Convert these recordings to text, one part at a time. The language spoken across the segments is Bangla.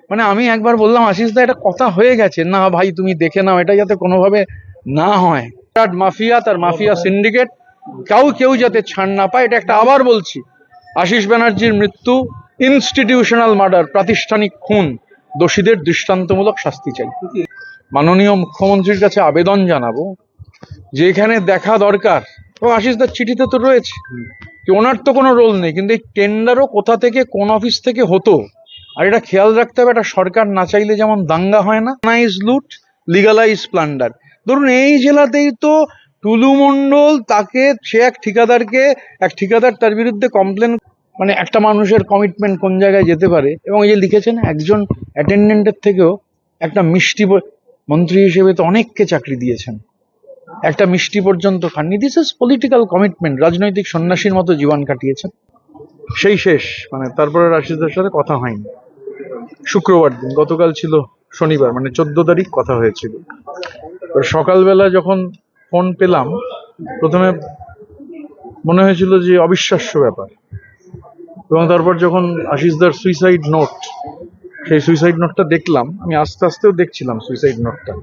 মানে আমি একবার বললাম, আশিস দা এটা কথা হয়ে গেছে না ভাই, তুমি দেখে নাও, এটা যাতে কোনোভাবে না হয়। মাফিয়া, তার মাফিয়া সিন্ডিকেট, কেউ যাতে ছাড় না পায়, এটা একটা আবার বলছি, আশিস ব্যানার্জির মৃত্যু ইনস্টিটিউশনাল মার্ডার, প্রাতিষ্ঠানিক খুন, দোষীদের দৃষ্টান্তমূলক শাস্তি চাই। মাননীয় মুখ্যমন্ত্রীর কাছে আবেদন জানাবো যে এখানে দেখা দরকার, এবং আশিস দার চিঠিতে তো রয়েছে যে ওনার তো কোনো রোল নেই, কিন্তু এই টেন্ডারও কোথা থেকে কোন অফিস থেকে হতো, আর এটা খেয়াল রাখতে হবে, একটা সরকার না চাইলে যেমন দাঙ্গা হয় না, অর্গানাইজ লুট, লিগালাইজ প্লান্ডার। ধরুন এই জেলাতেই তো টুলু মণ্ডল, তাকে সে এক ঠিকাদার তার বিরুদ্ধে কমপ্লেন, মানে একটা মানুষের কমিটমেন্ট কোন জায়গায় যেতে পারে। এবং এই যে লিখেছেন একজন অ্যাটেন্ডেন্টের থেকেও একটা মিষ্টি, মন্ত্রী হিসেবে তো অনেককে চাকরি দিয়েছেন, একটা মিষ্টি পর্যন্ত খাননি। দিস ইজ পলিটিক্যাল কমিটমেন্ট, রাজনৈতিক সন্ন্যাসীর মতো জীবন কাটিয়েছেন। সেই শেষ, মানে তারপরে রাশিদের সাথে কথা হয়নি। শুক্রবার দিন, গতকাল ছিল শনিবার, মানে 14 তারিখ কথা হয়েছিল। সকালবেলা যখন ফোন পেলাম, প্রথমে মনে হয়েছিল যে অবিশ্বাস্য ব্যাপার, এবং তারপর যখন আশিসদার সুইসাইড নোট, সেই সুইসাইড নোটটা দেখলাম, আমি আস্তে আস্তেও দেখছিলাম সুইসাইড নোটটা।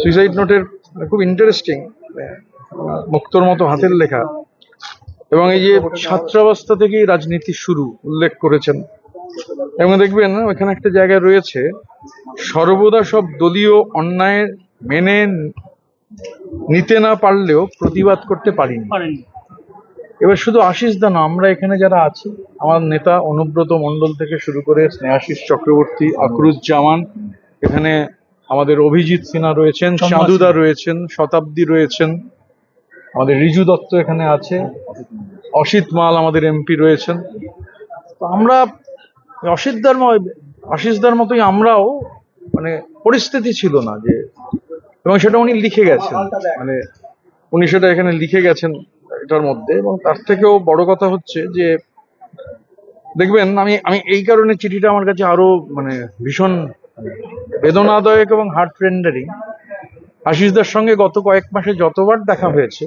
সুইসাইড নোটের খুব ইন্টারেস্টিং, মুক্তোর মতো হাতের লেখা, এবং এই যে ছাত্রাবস্থা থেকেই রাজনীতি শুরু উল্লেখ করেছেন। এবং দেখবেন ওইখানে একটা জায়গায় রয়েছে, সর্বদা সব দলীয় অন্যায় মেনে নিতে না পারলেও প্রতিবাদ করতে পারিনি। এবার শুধু আশিস দা না, আমরা এখানে যারা আছি, আমার নেতা অনুব্রত মণ্ডল থেকে শুরু করে স্নেহাশিস চক্রবর্তী, আকরুজ্জামান, এখানে আমাদের অভিজিৎ সিনহা রয়েছেন, চাঁদুদা রয়েছেন, শতাব্দী রয়েছেন, আমাদের রিজু দত্ত এখানে আছে, অসিত মাল আমাদের এমপি রয়েছেন। তো আমরা আশিসদার মতোই আমরাও, মানে পরিস্থিতি ছিল না যে, এবং সেটা উনি লিখে গেছেন, মানে উনি সেটা এখানে লিখে গেছেন এটার মধ্যে। এবং তার থেকেও বড় কথা হচ্ছে যে দেখবেন, আমি এই কারণে চিঠিটা আমার কাছে আরো মানে ভীষণ বেদনাদায়ক এবং হার্ট রেন্ডারিং। আশিসদার সঙ্গে গত কয়েক মাসে যতবার দেখা হয়েছে,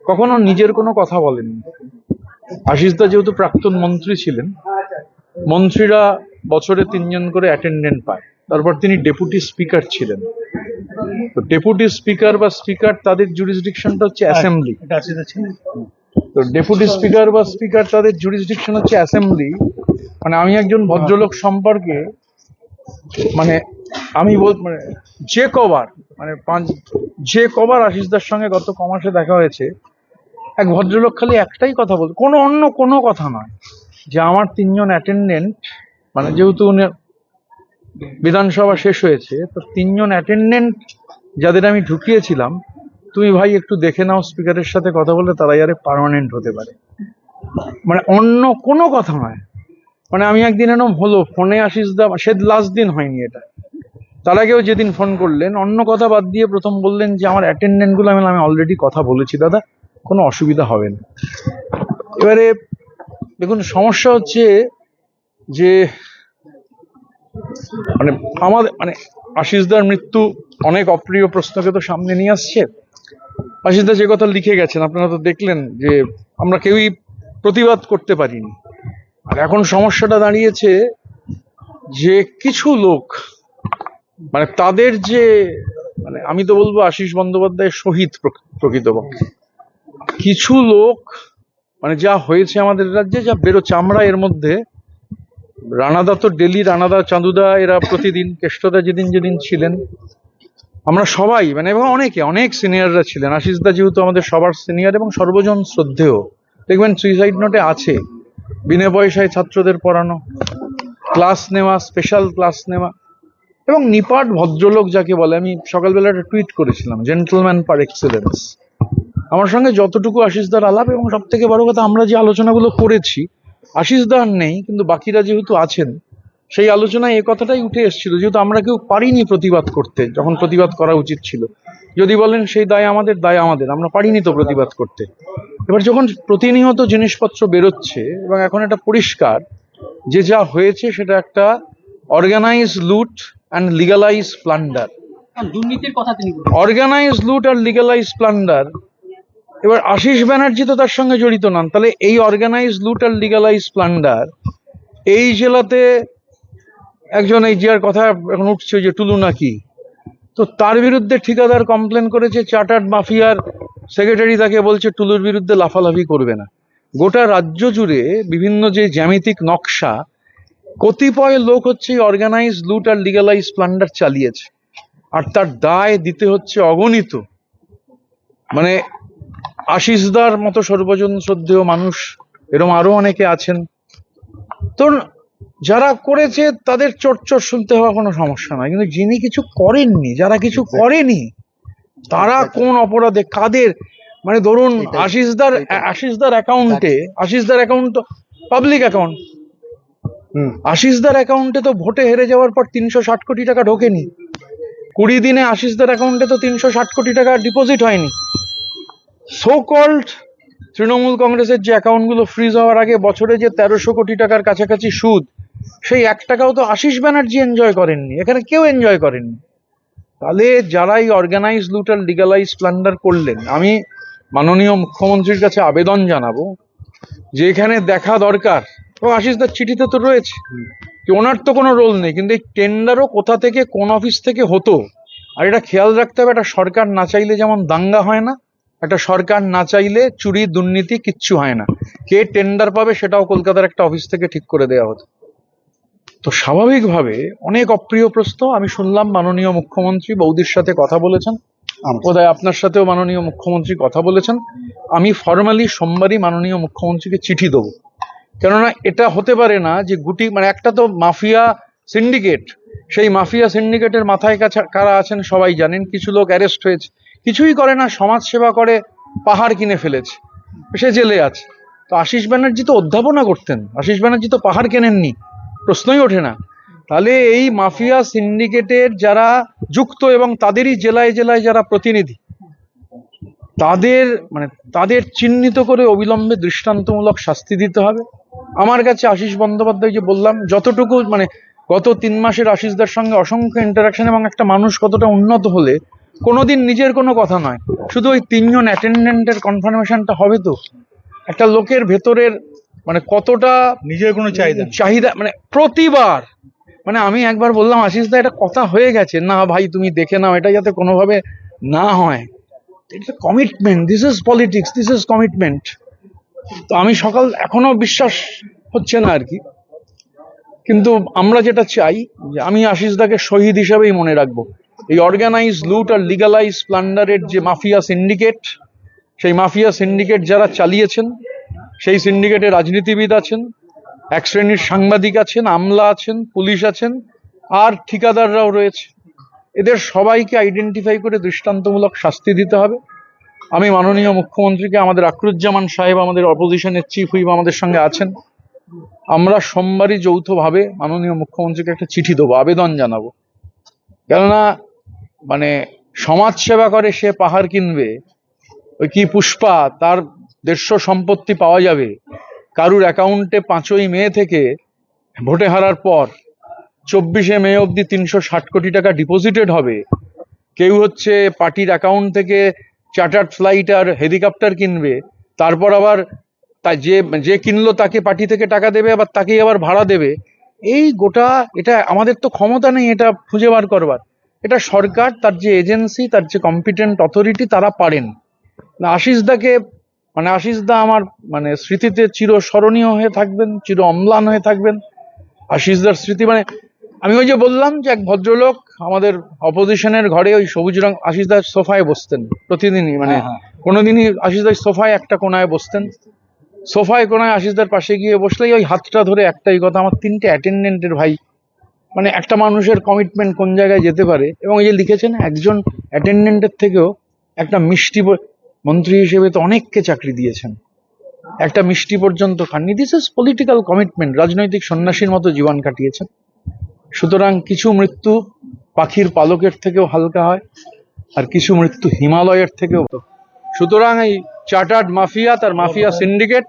কখনো নিজের কোনো কথা বলেননি। আশিসদা যেহেতু প্রাক্তন মন্ত্রী ছিলেন, মন্ত্রীরা বছরে 3 জন করে অ্যাটেন্ডেন্ট পায়, তারপর তিনি ডেপুটি স্পিকার ছিলেন। তো ডেপুটি স্পিকার বা স্পিকার, তাদের জুরিসডিকশনটা হচ্ছে অ্যাসেম্বলি। তো ডেপুটি স্পিকার বা স্পিকার, তাদের জুরিসডিকশন হচ্ছে অ্যাসেম্বলি। মানে আমি একজন ভদ্রলোক সম্পর্কে, মানে আমি মানে যে কবার আশিসদার সঙ্গে গত কমাসে দেখা হয়েছে, এক ভদ্রলোক খালি একটাই কথা বলতো, অন্য কোনো কথা নয়, যে আমার 3 জন অ্যাটেন্ডেন্ট, মানে যেহেতু বিধানসভা শেষ হয়েছে, তো 3 জন অ্যাটেন্ডেন্ট যাদের আমি ঢুকিয়েছিলাম, তুমি ভাই একটু দেখে নাও স্পিকারের সাথে কথা বলে তারা যারে পার্মানেন্ট হতে পারে। মানে অন্য কোনো কথা নয়। মানে আমি একদিন এরকম হলো, ফোনে আশিসদা, সে লাস্ট দিন হয়নি এটা, তার আগেও যেদিন ফোন করলেন, অন্য কথা বাদ দিয়ে প্রথম বললেন যে আমার অ্যাটেন্ডেন্ট গুলো, আমি অলরেডি কথা বলেছি দাদা, কোনো অসুবিধা হবে না। এবারে দেখুন, সমস্যা হচ্ছে যে মানে আমাদের, মানে আশিসদার মৃত্যু অনেক অপ্রিয় প্রশ্নকে তো সামনে নিয়ে আসছে। আশিসদা যে কথা লিখে গেছেন আপনারা তো দেখলেন, যে আমরা কেউই প্রতিবাদ করতে পারিনি। আর এখন সমস্যাটা দাঁড়িয়েছে যে কিছু লোক, মানে তাদের যে, মানে আমি তো বলবো আশিস বন্দ্যোপাধ্যায়ের শহীদ প্রকৃতপক্ষে, কিছু লোক, মানে যা হয়েছে আমাদের রাজ্যে, যা বেরোচ্ছে, আমরা এর মধ্যে, রানাদা তো ডেলি, রানাদা, চাঁদুদা, এরা প্রতিদিন, কেষ্টদা যেদিন ছিলেন, আমরা সবাই, মানে এবং অনেক সিনিয়ররা ছিলেন। আশিসদা যেহেতু আমাদের সবার সিনিয়র এবং সর্বজন শ্রদ্ধেয়, দেখবেন সুইসাইড নোটে আছে বিনা পয়সায় ছাত্রদের পড়ানো, ক্লাস নেওয়া, স্পেশাল ক্লাস নেওয়া, এবং নিপাট ভদ্রলোক যাকে বলে। আমি সকালবেলা একটা টুইট করেছিলাম, জেন্টলম্যান পার এক্সেলেন্স। আমার সঙ্গে যতটুকু আশিসদার আলাপ, এবং সব থেকে বড় কথা, আমরা যে আলোচনাগুলো করেছি, আশিসদা নেই কিন্তু বাকিরা যেহেতু আছেন, সেই আলোচনায় এ কথাটাই উঠে এসেছিল, যেহেতু আমরা কেউ পারিনি প্রতিবাদ করতে, যখন প্রতিবাদ করা উচিত ছিল। যদি বলেন সেই দায় আমাদের, আমরা পারিনি তো প্রতিবাদ করতে। এবার যখন প্রতিনিয়ত জিনিসপত্র বেরোচ্ছে, এবং এখন এটা পরিষ্কার যে যা হয়েছে সেটা একটা অর্গানাইজ লুট অ্যান্ড লিগালাইজ প্লান্ডার। দুর্নীতির কথা তিনি অর্গানাইজ লুট আর লিগালাইজ প্লান্ডার। এবার আশিস ব্যানার্জি তো তার সঙ্গে জড়িত নন, তাহলে এই অর্গানাইজ লুট আর লিগালাইজ প্লান্ডার এই জেলাতে একজন এই যার কথা এখন উঠছে যে টুলু নাকি, তো তার বিরুদ্ধে ঠিকাদার কমপ্লেন করেছে, চার্টার্ড মাফিয়ার সেক্রেটারি তাকে বলছে টুলুর বিরুদ্ধে লাফালাফি করবে না। গোটা রাজ্য জুড়ে বিভিন্ন যে জ্যামিতিক নকশা, কতিপয় লোক হচ্ছে অর্গানাইজ লুট আর লিগালাইজ প্লান্ডার চালিয়েছে, আর তার দায় দিতে হচ্ছে অগণিত, মানে আশিসদার মতো সর্বজন শ্রদ্ধেয় মানুষ, এরকম আরো অনেকে আছেন। তো যারা করেছে তাদের চটচট শুনতে হওয়া কোনো সমস্যা নয়, কিন্তু যিনি কিছু করেননি, যারা কিছু করেনি, তারা কোন অপরাধে কাদের, মানে ধরুন আশিসদার অ্যাকাউন্ট তো পাবলিক অ্যাকাউন্ট, আশিসদার অ্যাকাউন্টে তো ভোটে হেরে যাওয়ার পর 360 কোটি টাকা ঢোকেনি, 20 দিনে আশিসদার অ্যাকাউন্টে তো 360 কোটি টাকা ডিপোজিট হয়নি। সো কল্ড তৃণমূল কংগ্রেসের যে অ্যাকাউন্টগুলো ফ্রিজ হওয়ার আগে বছরে যে 1300 কোটি টাকার কাছাকাছি সুদ, সেই 1 টাকাও তো আশিস ব্যানার্জি এনজয় করেননি, এখানে কেউ এনজয় করেননি। তাহলে যারাই অর্গানাইজ লুট আর লিগালাইজ প্লান্ডার করলেন, আমি মাননীয় মুখ্যমন্ত্রীর কাছে আবেদন জানাবো যে এখানে দেখা দরকার, এবং আশিসদার চিঠিতে তো রয়েছে যে ওনার তো কোনো রোল নেই, কিন্তু এই টেন্ডারও কোথা থেকে কোন অফিস থেকে হতো, আর এটা খেয়াল রাখতে হবে, একটা সরকার না চাইলে যেমন দাঙ্গা হয় না, একটা সরকার না চাইলে চুরি দুর্নীতি কিচ্ছু হয় না। কে টেন্ডার পাবে সেটাও কলকাতার একটা অফিস থেকে ঠিক করে দেওয়া হতো। তো স্বাভাবিকভাবে অনেক অপ্রিয় প্রশ্ন আমি শুনলাম, মাননীয় মুখ্যমন্ত্রী বৌদির সাথে কথা বলেছেন, বোধহয় আপনার সাথেও মাননীয় মুখ্যমন্ত্রী কথা বলেছেন। আমি ফর্মালি সোমবারই মাননীয় মুখ্যমন্ত্রীকে চিঠি দেবো, কেননা এটা হতে পারে না যে মানে একটা তো মাফিয়া সিন্ডিকেট, সেই মাফিয়া সিন্ডিকেটের মাথায় কাছে কারা আছেন সবাই জানেন। কিছু লোক অ্যারেস্ট হয়েছে, কিছুই করে না, সমাজ সেবা করে, পাহাড় কিনে ফেলেছে, সে জেলে আছে। তো আশিস ব্যানার্জি তো অধ্যাপনা করতেন, আশিস ব্যানার্জি তো পাহাড় কেনেননি, প্রশ্নই ওঠে না। তাহলে এই মাফিয়া সিন্ডিকেটের যারা যুক্ত এবং তাদেরই জেলায় জেলায় যারা প্রতিনিধি, তাদের চিহ্নিত করে অবিলম্বে দৃষ্টান্তমূলক শাস্তি দিতে হবে। আমার কাছে আশিস বন্দ্যোপাধ্যায়, যে বললাম, যতটুকু মানে গত 3 মাসের আশিসদার সঙ্গে অসংখ্য ইন্টারাকশন, এবং একটা মানুষ কতটা উন্নত হলে কোনোদিন নিজের কোনো কথা নয়, শুধু ওই 3 জন অ্যাটেন্ডেন্টের কনফার্মেশনটা হবে, তো একটা লোকের ভেতরের মানে কতটা নিজের কোনো চাহিদা, মানে প্রতিবার, মানে আমি একবার বললাম আশিসদা এটা কথা হয়ে গেছে, না ভাই তুমি দেখে নাও, এটা যাতে কোনোভাবে না হয়, it's a commitment, this is politics, this is commitment. তো আমি এখনো বিশ্বাস হচ্ছে না আর কি, কিন্তু আমরা যেটা চাই, যে আমি আশিসদাকে শহীদ হিসাবেই মনে রাখবো। এই অর্গানাইজ লুট আর লিগালাইজ প্লান্ডারের যে মাফিয়া সিন্ডিকেট, সেই মাফিয়া সিন্ডিকেট যারা চালিয়েছেন, সেই সিন্ডিকেটে রাজনীতিবিদ আছেন, এক শ্রেণীর সাংবাদিক আছেন, আমলা আছেন, পুলিশ আছেন, আর ঠিকাদাররাও রয়েছে। এদের সবাইকে আইডেন্টিফাই করে দৃষ্টান্তমূলক শাস্তি দিতে হবে। আমি মাননীয় মুখ্যমন্ত্রীকে, আমাদের আকরুজ্জামান সাহেব আমাদের অপোজিশনের চিফ হুইপ আমাদের সঙ্গে আছেন, আমরা সোমবারই যৌথভাবে মাননীয় মুখ্যমন্ত্রীকে একটা চিঠি দেবো, আবেদন জানাবো। কেননা মানে সমাজ সেবা করে সে পাহাড় কিনবে, ওই কি পুষ্পা, তার 150 সম্পত্তি পাওয়া যাবে, কারুর অ্যাকাউন্টে 5ই মে থেকে ভোটে হারার পর 24শে মে অবধি 360 কোটি টাকা ডিপোজিটেড হবে। কেউ হচ্ছে পার্টির অ্যাকাউন্ট থেকে চার্টার্ড ফ্লাইট আর হেলিকপ্টার কিনবে, তারপর আবার যে কিনলো তাকে পার্টি থেকে টাকা দেবে, আবার তাকেই আবার ভাড়া দেবে। এই গোটা, এটা আমাদের তো ক্ষমতা নেই এটা খুঁজে বার করবার, এটা সরকার, তার যে এজেন্সি, তার যে কম্পিটেন্ট অথরিটি, তারা পারেন না। আশিসদা আমার মানে স্মৃতিতে চিরস্মরণীয় হয়ে থাকবেন, চির অম্লান হয়ে থাকবেন। আশিসদার স্মৃতি, মানে আমি ওই যে বললাম যে এক ভদ্রলোক আমাদের অপোজিশনের ঘরে ওই সবুজ রং, আশিসদার সোফায় বসতেন প্রতিদিনই, মানে কোনোদিনই আশিসদার সোফায় একটা কোনায় বসতেন, সোফায় কোনায় আশিসদার পাশে গিয়ে বসলেই ওই হাতটা ধরে একটাই কথা, আমার 3টে অ্যাটেন্ডেন্টের ভাই, মানে একটা মানুষের কমিটমেন্ট কোন জায়গায় যেতে পারে। এবং এই যে লিখেছেন, একজন অ্যাটেন্ডেন্টের থেকেও একটা মিষ্টি, মন্ত্রী হিসেবে তো অনেককে চাকরি দিয়েছেন, একটা মিষ্টি পর্যন্ত খাননি। দিস ইজ পলিটিক্যাল কমিটমেন্ট, রাজনৈতিক সন্ন্যাসীর মতো জীবন কাটিয়েছেন। সুতরাং কিছু মৃত্যু পাখির পালকের থেকেও হালকা হয়, আর কিছু মৃত্যু হিমালয়ের থেকেও। সুতরাং এই চার্টার্ড মাফিয়া, তার মাফিয়া সিন্ডিকেট,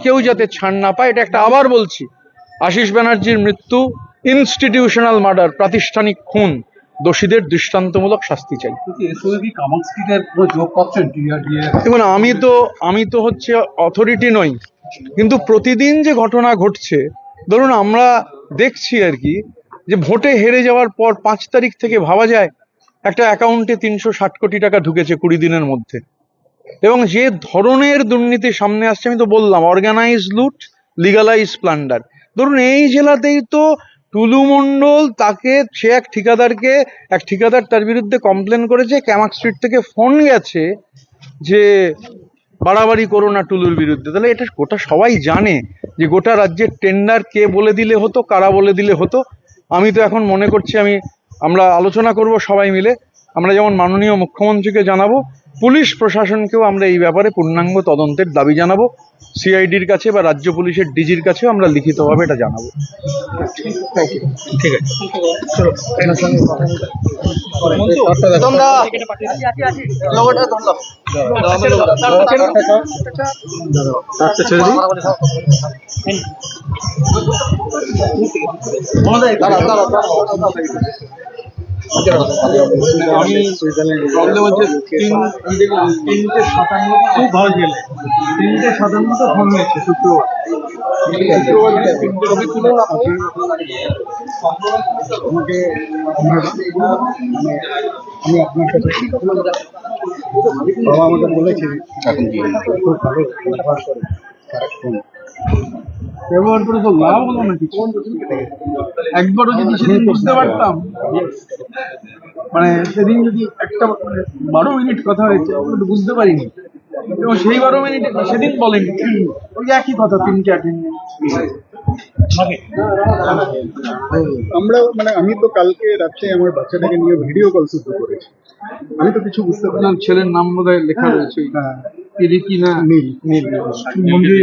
কেউ যাতে ছাড় না পায়, এটা একটা আবার বলছি, আশিস ব্যানার্জির মৃত্যু ইনস্টিটিউশনাল মার্ডার, প্রাতিষ্ঠানিক খুন, দোষীদের দৃষ্টান্তমূলক শাস্তি চাই। দেখুন, আমি তো হচ্ছে অথরিটি নই, কিন্তু প্রতিদিন যে ঘটনা ঘটছে, ধরুন আমরা দেখছি আর কি, যে ভোটে হেরে যাওয়ার পর 5 তারিখ থেকে ভাবা যায় একটা অ্যাকাউন্টে 360 কোটি টাকা ঢুকেছে 20 দিনের মধ্যে। এবং যে ধরনের দুর্নীতি সামনে আসছে, আমি তো বললাম, অর্গানাইজ লুট, লিগালাইজ প্লান্ডার। ধরুন এই জেলাতেই তো টুলু মণ্ডল, তাকে সে এক ঠিকাদার তার বিরুদ্ধে কমপ্লেন করেছে, ক্যামাক স্ট্রিট থেকে ফোন গেছে যে বাড়াবাড়ি করো না টুলুর বিরুদ্ধে। তাহলে এটা গোটা সবাই জানে যে গোটা রাজ্যের টেন্ডার কে বলে দিলে হতো, কারা বলে দিলে হতো। আমি তো এখন মনে করছি আমরা আলোচনা করব সবাই মিলে। আমরা যেমন মাননীয় মুখ্যমন্ত্রীকে জানাবো, পুলিশ প্রশাসনকেও আমরা এই ব্যাপারে পূর্ণাঙ্গ তদন্তের দাবি জানাবো। সিআইডির কাছে বা রাজ্য পুলিশের ডিজির কাছেও আমরা লিখিতভাবে এটা জানাবো। ঠিক আছে, আমি প্রবলেম হচ্ছে 3:57 খুব ভালো গেলে 3:57 ফোন হয়েছে শুক্রবার। আমি আপনার সাথে বাবা আমাকে বলেছে এখন কি খুব ভালো ব্যবহার করে ব্যবহার করে তো লাভ হলো না কিছু। একবারও যদি সেদিন বুঝতে পারতাম, মানে সেদিন যদি একটা 12 মিনিট কথা হয়েছে আমরা তো বুঝতে পারিনি, এবং সেই 12 মিনিটে সেদিন বলেনি, ওই একই কথা 3-4 দিন। আমরা মানে আমি তো কালকে রাত্রে আমার বাচ্চাটাকে নিয়ে ভিডিও কল শুরু করেছি, আমি তো কিছু বুঝতে পারলাম। ছেলের নাম বোধহয় লেখা রয়েছে, রিকি না নীল নীল মঞ্জুরি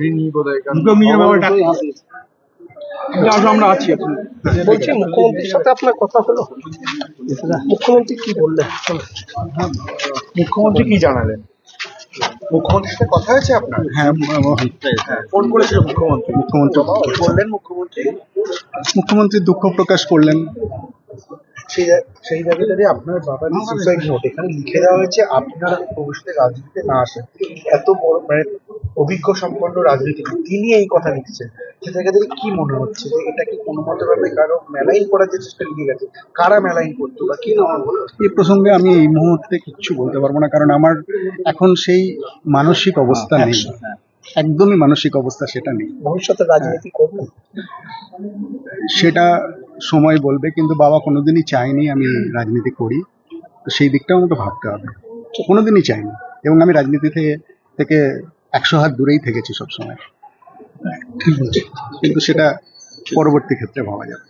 রিনি বোধহয়। আমরা আছি এখন। বলছি, মুখ্যমন্ত্রীর সাথে আপনার কথা হলো? মুখ্যমন্ত্রী কি বললেন? মুখ্যমন্ত্রী কি জানালেন? মুখ্যমন্ত্রীর সাথে কথা হয়েছে আপনার? হ্যাঁ, ফোন করেছিল মুখ্যমন্ত্রী? কি বললেন মুখ্যমন্ত্রী? মুখ্যমন্ত্রী দুঃখ প্রকাশ করলেন। সেই জায়গায় আপনার বাবার সুসাইড নোট এখানে লিখে দেওয়া হয়েছে আপনারা ভবিষ্যতে রাজনীতিতে না আসেন। এত বড় মানে অভিজ্ঞ সম্পন্ন রাজনীতিবিদ, তিনি এই কথা লিখছেন। সে জায়গা থেকে কি মনে হচ্ছে যে এটা কি কোনো মতে ভাবে কারো মেলাইন করার যে চেষ্টা লিখে গেছে? কারা মেলাইন করতো বা কি ধরনের? এই প্রসঙ্গে আমি এই মুহূর্তে কিচ্ছু বলতে পারবো না, কারণ আমার এখন সেই মানসিক অবস্থা নেই, একদমই মানসিক অবস্থা সেটা নেই। ভবিষ্যতে রাজনীতি করবেন সেটা সময় বলবে, কিন্তু বাবা কোনোদিনই চায়নি আমি রাজনীতি করি, তো সেই দিকটাও আমাকে ভাবতে হবে। কোনোদিনই চাইনি, এবং আমি রাজনীতি থেকে 100 হাত দূরেই থেকেছি সবসময়, কিন্তু সেটা পরবর্তী ক্ষেত্রে ভাবা যাবে।